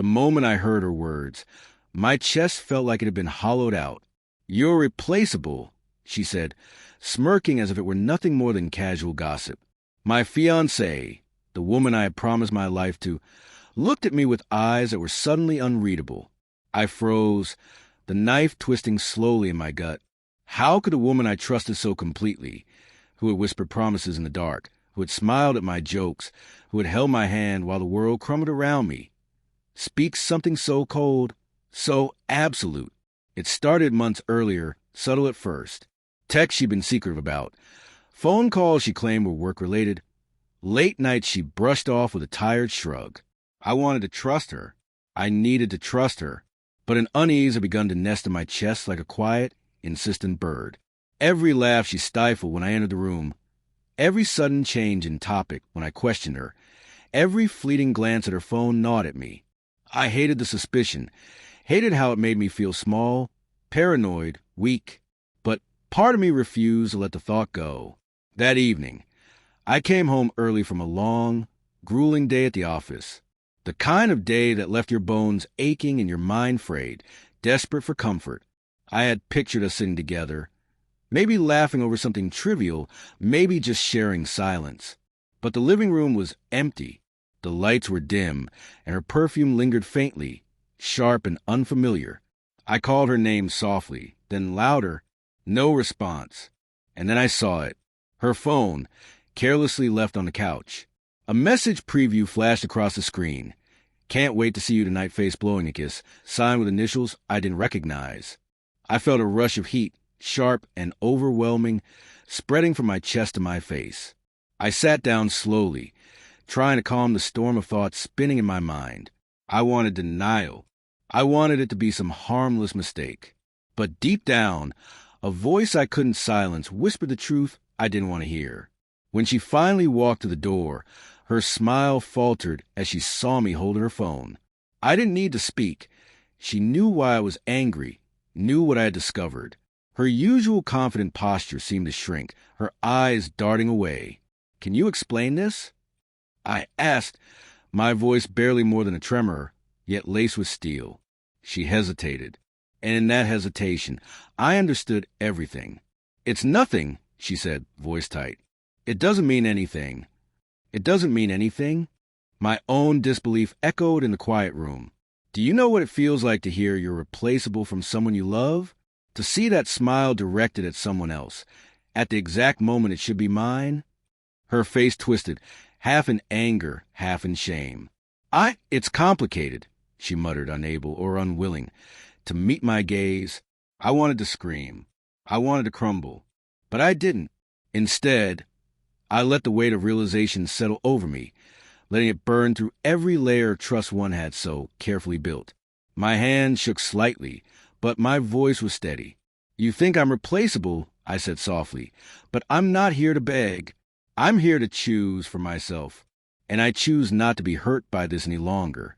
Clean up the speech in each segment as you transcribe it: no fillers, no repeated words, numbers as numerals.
The moment I heard her words, my chest felt like it had been hollowed out. "You're replaceable," she said, smirking as if it were nothing more than casual gossip. My fiancée, the woman I had promised my life to, looked at me with eyes that were suddenly unreadable. I froze, the knife twisting slowly in my gut. How could a woman I trusted so completely, who had whispered promises in the dark, who had smiled at my jokes, who had held my hand while the world crumbled around me, speak something so cold, so absolute? It started months earlier, subtle at first. Texts she'd been secretive about. Phone calls she claimed were work-related. Late nights she brushed off with a tired shrug. I wanted to trust her. I needed to trust her. But an unease had begun to nest in my chest like a quiet, insistent bird. Every laugh she stifled when I entered the room, every sudden change in topic when I questioned her, every fleeting glance at her phone gnawed at me. I hated the suspicion, hated how it made me feel small, paranoid, weak. But part of me refused to let the thought go. That evening, I came home early from a long, grueling day at the office. The kind of day that left your bones aching and your mind frayed, desperate for comfort. I had pictured us sitting together, maybe laughing over something trivial, maybe just sharing silence. But the living room was empty. The lights were dim, and her perfume lingered faintly, sharp and unfamiliar. I called her name softly, then louder. No response. And then I saw it. Her phone, carelessly left on the couch. A message preview flashed across the screen. "Can't wait to see you tonight, face blowing a kiss," signed with initials I didn't recognize. I felt a rush of heat, sharp and overwhelming, spreading from my chest to my face. I sat down slowly, trying to calm the storm of thoughts spinning in my mind. I wanted denial. I wanted it to be some harmless mistake. But deep down, a voice I couldn't silence whispered the truth I didn't want to hear. When she finally walked to the door, her smile faltered as she saw me holding her phone. I didn't need to speak. She knew why I was angry, knew what I had discovered. Her usual confident posture seemed to shrink, her eyes darting away. "Can you explain this?" I asked, my voice barely more than a tremor, yet laced with steel. She hesitated, and in that hesitation, I understood everything. "It's nothing," she said, voice tight. "It doesn't mean anything." "It doesn't mean anything?" My own disbelief echoed in the quiet room. "Do you know what it feels like to hear you're replaceable from someone you love? To see that smile directed at someone else, at the exact moment it should be mine?" Her face twisted, half in anger, half in shame. It's complicated," she muttered, unable or unwilling to meet my gaze. I wanted to scream. I wanted to crumble. But I didn't. Instead, I let the weight of realization settle over me, letting it burn through every layer of trust one had so carefully built. My hand shook slightly, but my voice was steady. "You think I'm replaceable," I said softly, "but I'm not here to beg. I'm here to choose for myself, and I choose not to be hurt by this any longer."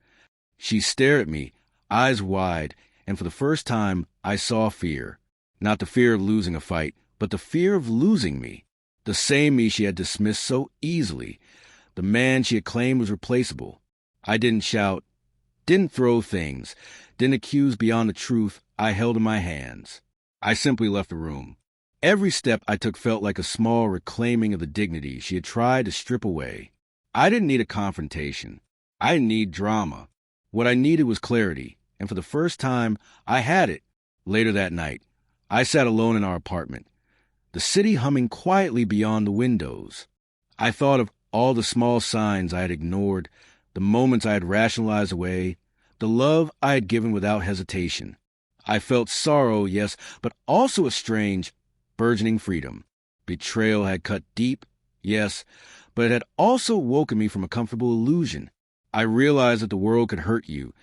She stared at me, eyes wide, and for the first time I saw fear. Not the fear of losing a fight, but the fear of losing me. The same me she had dismissed so easily. The man she had claimed was replaceable. I didn't shout, didn't throw things, didn't accuse beyond the truth I held in my hands. I simply left the room. Every step I took felt like a small reclaiming of the dignity she had tried to strip away. I didn't need a confrontation. I didn't need drama. What I needed was clarity, and for the first time, I had it. Later that night, I sat alone in our apartment, the city humming quietly beyond the windows. I thought of all the small signs I had ignored, the moments I had rationalized away, the love I had given without hesitation. I felt sorrow, yes, but also a strange, burgeoning freedom. Betrayal had cut deep, yes, but it had also woken me from a comfortable illusion. I realized that the world could hurt you,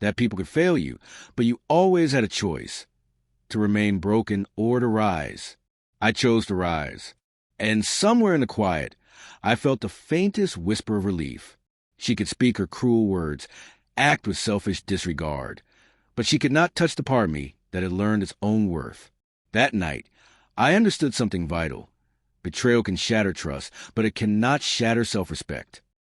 that people could fail you, but you always had a choice, to remain broken or to rise. I chose to rise. And somewhere in the quiet, I felt the faintest whisper of relief. She could speak her cruel words, act with selfish disregard, but she could not touch the part of me that had learned its own worth. That night, I understood something vital. Betrayal can shatter trust, but it cannot shatter self-respect.